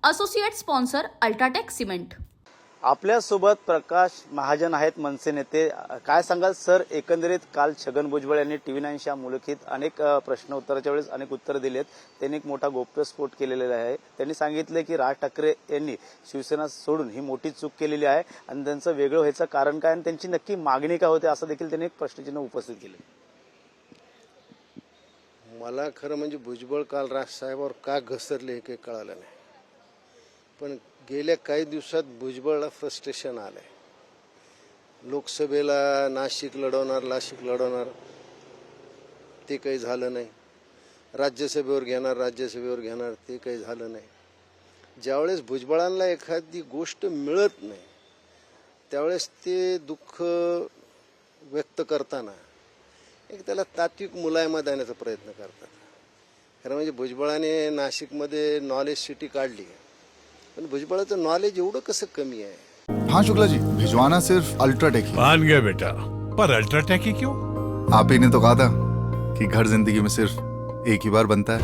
Associate sponsor UltraTech cement. आपल्यासोबत प्रकाश महाजन आहेत, मनसे नेते। काय सांगाल सर, एकंदरीत काल छगन भुजबळ यांनी TV9च्या मुलाखतीत अनेक प्रश्न उत्तराच्या वेळेस अनेक उत्तर दिलेत। त्यांनी एक मोठा गौप्यस्फोट केलेला आहे। त्यांनी सांगितले की राज ठाकरे यांनी शिवसेना सोडून ही मोठी चूक केलेली आहे आणि त्यांचं वेगळं व्हायचं कारण काय आणि त्यांची नक्की मागणी काय होते असं देखील त्यांनी एक प्रश्नचिन्ह उपस्थित केले। मला खरं म्हणजे भुजबळ काल राजसाहेबांवर का घसरले हे काही कळालं नाही, पण गेल्या काही दिवसात भुजबळला फ्रस्ट्रेशन आलंय। लोकसभेला नाशिक लढवणार ते काही झालं नाही, राज्यसभेवर घेणार ते काही झालं नाही। ज्यावेळेस भुजबळांना एखादी गोष्ट मिळत नाही त्यावेळेस ते दुःख व्यक्त करताना एक त्याला तात्विक मुलायमा देण्याचा प्रयत्न करतात। खरं म्हणजे भुजबळाने नाशिकमध्ये नॉलेज सिटी काढली, पण भुजबळाचं नॉलेज एवढं कसं कमी आहे? हाँ शुक्ला जी, भिजवाना सिर्फ अल्ट्राटेक ही। मान गया बेटा, पर अल्ट्राटेक ही क्यों? आप ही ने तो कहा था कि घर जिंदगी में सिर्फ एक ही बार बनता है।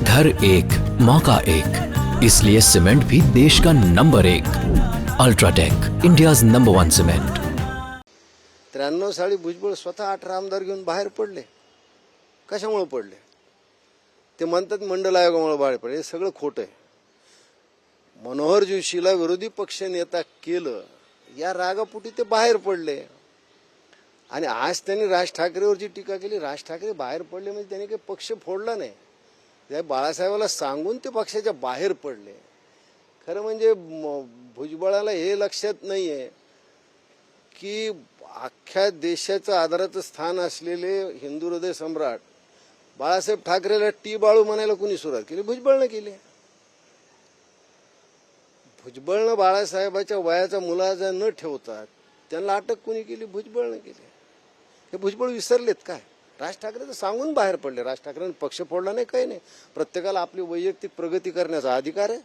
घर एक मौका एक, इसलिए सीमेंट भी देश का number 1। UltraTech, India's number 1 cement. 93 साली भुजबळ स्वतः 18 आमदार घेऊन बाहेर पडले। कशामुळे पडले? ते म्हणतात मंडल आयोगामुळे बाहेर पडले। हे सगळं खोटं आहे। मनोहर जोशीला विरोधी पक्ष नेता केलं या रागापोटी ते बाहेर पडले। आणि आज त्यांनी राज ठाकरेवरची टीका केली। राज ठाकरे बाहेर पडले म्हणजे त्यांनी काही पक्ष फोडला नाही, त्या बाळासाहेबाला सांगून ते पक्षाच्या बाहेर पडले। खरं म्हणजे भुजबळाला हे लक्षात नाहीये की अख्ख्या देशाचं आदराचं स्थान असलेले हिंदू हृदय सम्राट बाळासाहेब ठाकरेला टी बाळू म्हणायला कुणी सुरुवात केली? भुजबळनं केली। भुजबळनं बाळासाहेबाच्या वयाचा मुलाचा न ठेवता त्यांना अटक कुणी केली? भुजबळनं केली। हे भुजबळ विसरलेत काय? राज ठाकरे तर सांगून बाहेर पडले। राज ठाकरेंनी पक्ष फोडला नाही, काही नाही। प्रत्येकाला आपली वैयक्तिक प्रगती करण्याचा अधिकार आहे,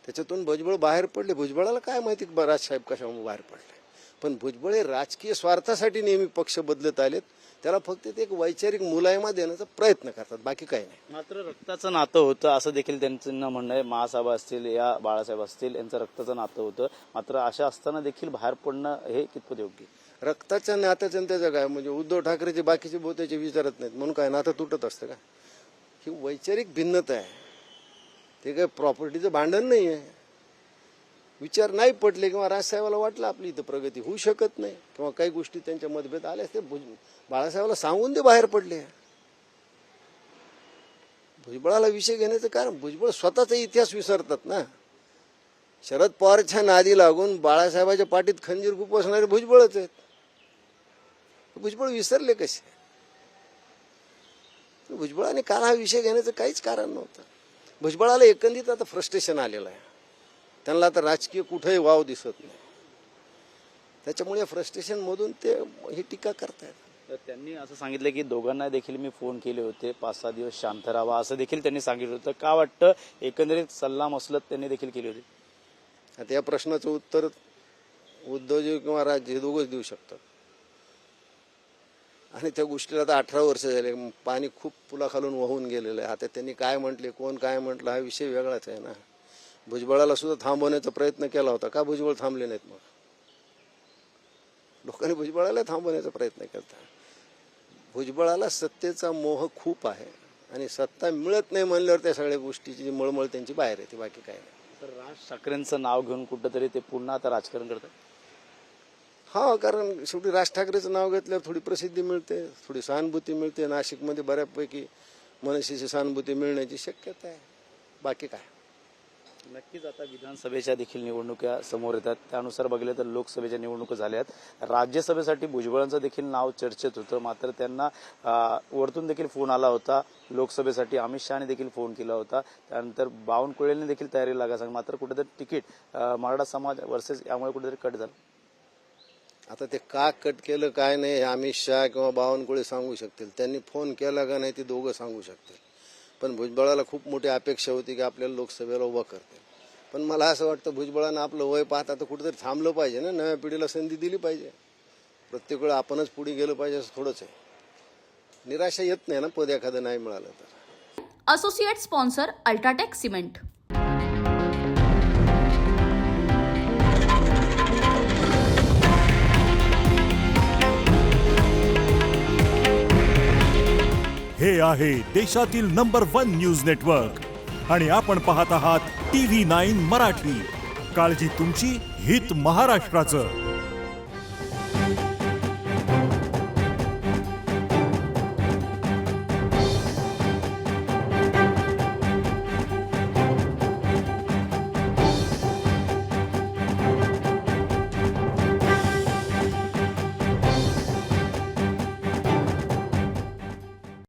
त्याच्यातून भुजबळ बाहेर पडले। भुजबळाला काय माहिती राजसाहेब कशामुळे बाहेर पडले? पण भुजबळ हे राजकीय स्वार्थासाठी नेहमी पक्ष बदलत आलेत। त्याला फक्त ते एक वैचारिक मुलायमा देण्याचा प्रयत्न करतात, बाकी काही नाही। मात्र रक्ताचं नातं होतं असं देखील त्यांचं म्हणणं आहे। महासाहेब असतील या बाळासाहेब असतील यांचं रक्ताचं नातं होतं, मात्र अशा असताना देखील बाहेर पडणं हे कितपत योग्य? रक्ताच्या नात्याचं त्याचं काय म्हणजे उद्धव ठाकरेचे बाकीचे बहुतेचे विचारत नाहीत म्हणून काय नातं तुटत असतं का? ही वैचारिक भिन्नता आहे, ते काय प्रॉपर्टीचं भांडण नाही आहे। विचार नाही पटले किंवा राजसाहेबाला वाटलं आपली इथं प्रगती होऊ शकत नाही किंवा काही गोष्टी त्यांच्या मतभेद आल्यास ते बाळासाहेबाला सांगून ते बाहेर पडले। भुजबळाला विषय घेण्याचं कारण भुजबळ स्वतःचा इतिहास विसरतात ना। शरद पवारच्या नादी लागून बाळासाहेबाच्या पाठीत खंजीर खुपसणारे भुजबळच आहेत। भुजबळ विसरले कसे? भुजबळाने काल हा विषय घेण्याचं काहीच कारण नव्हतं। भुजबळाला एकंदरीत आता फ्रस्ट्रेशन आलेलं आहे, त्यांना आता राजकीय कुठेही वाव दिसत नाही, त्याच्यामुळे फ्रस्ट्रेशन मधून ते ही टीका करतायत। त्यांनी असं सांगितलं की दोघांना देखील मी फोन केले होते, 5-6 दिवस शांत राहावा असं देखील त्यांनी सांगितलं होतं। का वाटतं एकंदरीत सल्ला मसलत त्यांनी देखील केली होती? आता या प्रश्नाचं उत्तर उद्धवजी किंवा राज हे दोघंच देऊ शकतात। आणि त्या गोष्टीला आता 18 वर्ष झाले, पाणी खूप पुलाखालून वाहून गेलेलं आहे। आता त्यांनी काय म्हटले, कोण काय म्हटलं, हा विषय वेगळाच आहे ना। भुजबळाला सुद्धा थांबवण्याचा प्रयत्न केला होता, का भुजबळ थांबले नाहीत? मग लोकांनी भुजबळाला थांबवण्याचा प्रयत्न केला। भुजबळाला सत्तेचा मोह खूप आहे आणि सत्ता मिळत नाही म्हणल्यावर त्या सगळ्या गोष्टीची मळमळ त्यांची बाहेर येते, बाकी काय नाही। तर राज ठाकरेंचं नाव घेऊन कुठंतरी ते पुन्हा आता राजकारण करतात। हा, कारण शेवटी राज ठाकरेचं नाव घेतल्यावर थोडी प्रसिद्धी मिळते, थोडी सहानुभूती मिळते। नाशिकमध्ये बऱ्यापैकी मनसेची सहानुभूती मिळण्याची शक्यता आहे, बाकी काय। नक्कीच आता विधानसभेच्या देखील निवडणुका समोर येतात, त्यानुसार बघितलं तर लोकसभेच्या निवडणुका झाल्यात। राज्यसभेसाठी भुजबळांचं देखील नाव चर्चेत होतं, मात्र त्यांना वरतून देखील फोन आला होता। लोकसभेसाठी अमित शहाने देखील फोन केला होता, त्यानंतर बावनकुळेंनी देखील तयारी लागा सांग, मात्र कुठेतरी तिकीट मराठा समाज वर्सेस यामुळे कुठेतरी कट झालं। आता ते का कट केलं काय नाही हे अमित शहा किंवा बावनकुळे सांगू शकतील, त्यांनी फोन केला का नाही ते दोघं सांगू शकतील। पण भुजबळाला खूप मोठी अपेक्षा होती की आपल्याला लोकसभेला उभं करतील, पण मला असं वाटतं भुजबळानं आपलं वय पाहता तर कुठेतरी थांबलं पाहिजे ना, नव्या पिढीला संधी दिली पाहिजे। प्रत्येक वेळा आपणच पुढे गेलं पाहिजे असं थोडंच आहे। निराशा येत नाही ना पद एखादं नाही मिळालं तर। Associate sponsor UltraTech cement. हे आहे देशातील नंबर 1 न्यूज नेटवर्क आणि आपण पाहत आहात TV9 मराठी. काळजी तुमची, हित महाराष्ट्राचं.